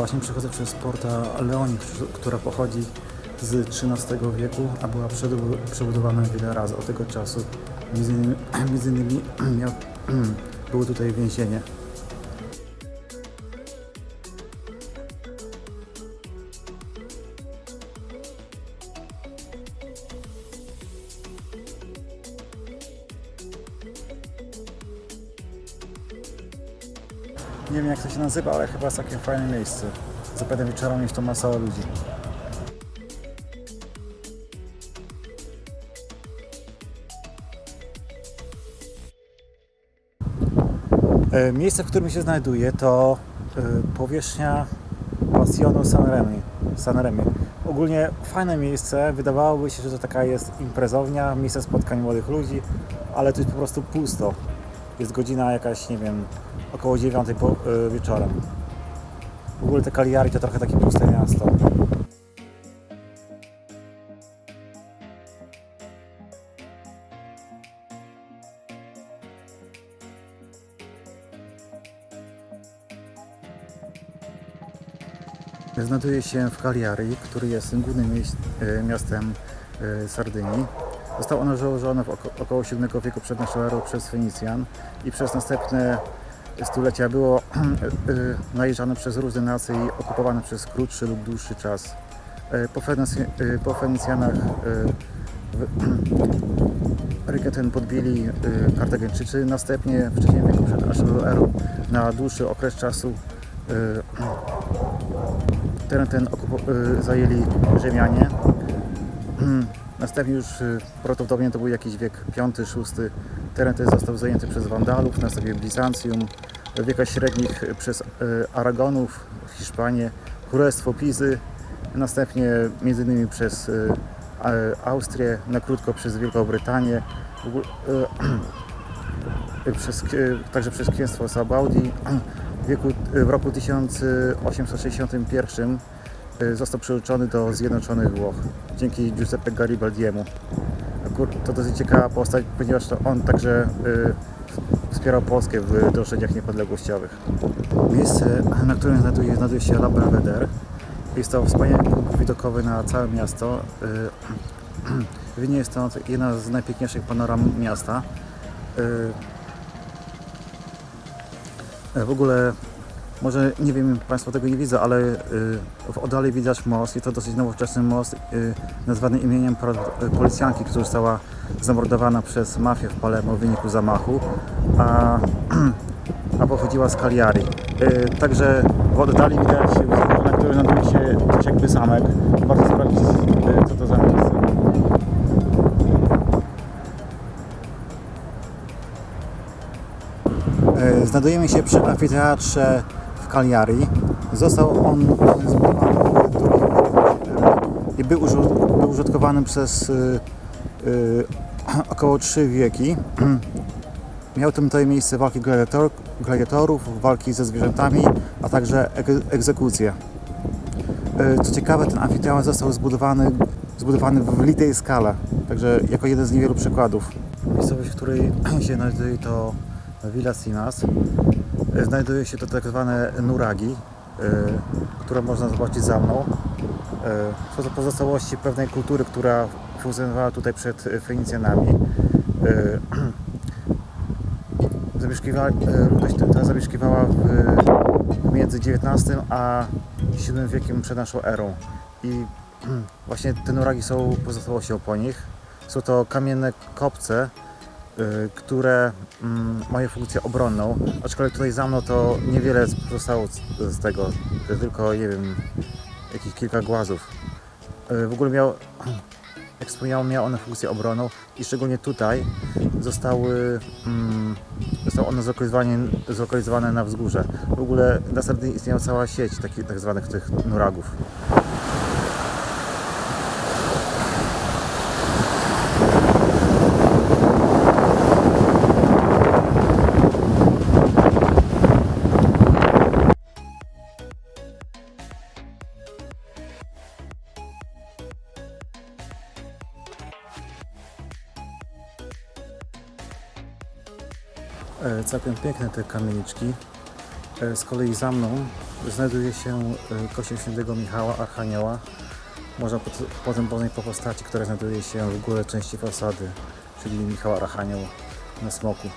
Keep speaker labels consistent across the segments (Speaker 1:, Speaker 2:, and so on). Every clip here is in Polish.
Speaker 1: Właśnie przechodzę przez porta Leoni, która pochodzi z XIII wieku, a była przebudowana wiele razy od tego czasu. Między innymi było tutaj więzienie. Nie wiem jak to się nazywa, ale chyba jest takie fajne miejsce. Zapewne wieczorami jest to masa ludzi. Miejsce, w którym się znajduję, to powierzchnia Passionu Sanremo. Ogólnie fajne miejsce, wydawałoby się, że to taka jest imprezownia, miejsce spotkań młodych ludzi, ale to jest po prostu pusto. Jest godzina jakaś, nie wiem, około 9 wieczorem. W ogóle te Cagliari to trochę takie puste miasto. Znajduje się w Cagliari, który jest głównym miastem Sardynii. Zostało ono założone w około VII wieku przed naszą erą przez Fenicjan i przez następne stulecia było najeżdżane przez różne nacje i okupowane przez krótszy lub dłuższy czas. Po Fenicjanach region ten podbili Kartageńczycy, następnie w III wieku przed naszą erą na dłuższy okres czasu teren ten zajęli Rzymianie. Następnie już prawdopodobnie to był jakiś wiek V-VI. Teren ten został zajęty przez Wandalów, następnie Bizancjum, w wiekach średnich przez Aragonów, Hiszpanię, Królestwo Pizy, następnie m.in. przez Austrię, na krótko przez Wielką Brytanię, także przez księstwo Sabaudi. W roku 1861 został przyuczony do Zjednoczonych Włoch dzięki Giuseppe Garibaldiemu. To dosyć ciekawa postać, ponieważ to on także wspierał Polskę w dążeniach niepodległościowych. Miejsce, na którym znajduje się La Belvedere. Jest to wspaniały punkt widokowy na całe miasto. Winnie jest to jedna z najpiękniejszych panoram miasta. W ogóle, może nie wiem, Państwo tego nie widzą, ale w oddali widać most i to dosyć nowoczesny most nazwany imieniem policjanki, która została zamordowana przez mafię w Palermo w wyniku zamachu, a pochodziła z Cagliari. Także w oddali widać, na którym znajduje się coś jakby zamek. Warto sprawdzić, co to za miejsce. Znajdujemy się przy amfiteatrze w Cagliari. Został on zbudowany w II wieku i był użytkowany przez około 3 wieki. Miał tutaj miejsce walki gladiatorów, walki ze zwierzętami, a także egzekucje. Co ciekawe, ten amfiteatr został zbudowany w litej skale, także jako jeden z niewielu przykładów. Miejscowość, w której się znajduje, to Villa Simas. Znajduje się to tak zwane nuragi, które można zobaczyć za mną. Są to pozostałości pewnej kultury, która funkcjonowała tutaj przed Fenicjanami. Ludność ta zamieszkiwała między XIX a VII wiekiem przed naszą erą. I właśnie te nuragi są pozostałością po nich. Są to kamienne kopce, które mają funkcję obronną, aczkolwiek tutaj za mną to niewiele zostało z tego, tylko nie wiem, jakieś kilka głazów. W ogóle jak wspomniałem, miał one funkcję obronną i szczególnie tutaj zostało one zlokalizowane na wzgórze. W ogóle na Sardynii istniała cała sieć takich tak zwanych tych nuragów. Całkiem piękne te kamieniczki. Z kolei za mną znajduje się kościół świętego Michała Archanioła. Można potem poznać po postaci, która znajduje się w górę części fasady, czyli Michał Archanioł na smoku.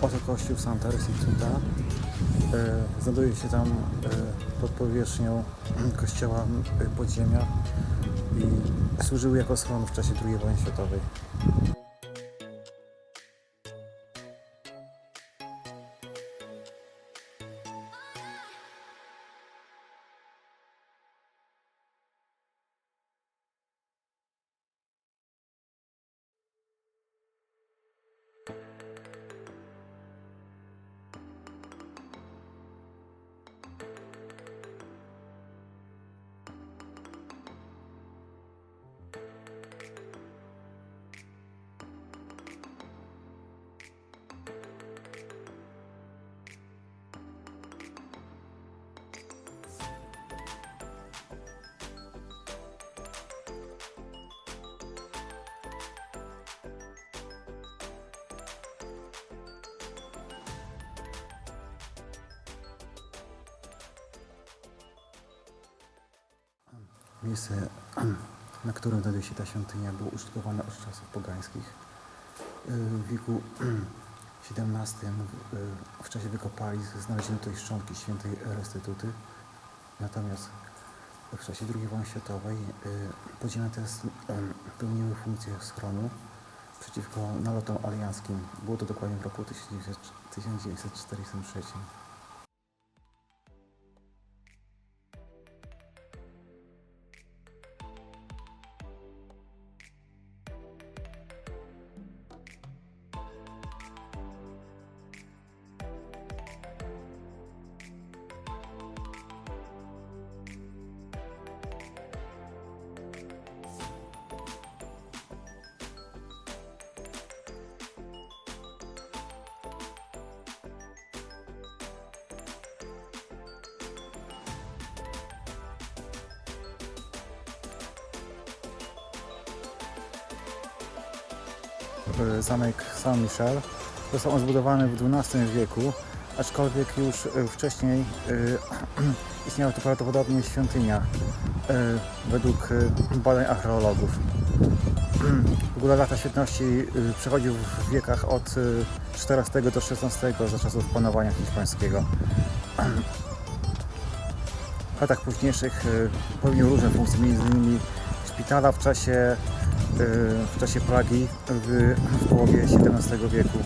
Speaker 1: Oto kościół Santa Restituta. Znajduje się tam pod powierzchnią kościoła podziemia i służył jako schron w czasie II wojny światowej. Miejsce, na którym znajduje się ta świątynia, było użytkowane od czasów pogańskich. W wieku XVII w czasie wykopalisk znaleziono tutaj szczątki świętej Restytuty. Natomiast w czasie II wojny światowej podziemia te pełniły funkcję schronu przeciwko nalotom alianckim. Było to dokładnie w roku 1943. Zamek Saint-Michel został on zbudowany w XII wieku, aczkolwiek już wcześniej istniała tu prawdopodobnie świątynia według badań archeologów. W ogóle lata świetności przechodził w wiekach od XIV do XVI za czasów panowania hiszpańskiego. W latach późniejszych pełnił różne funkcje, m.in. szpitala w czasie plagi w połowie XVII wieku.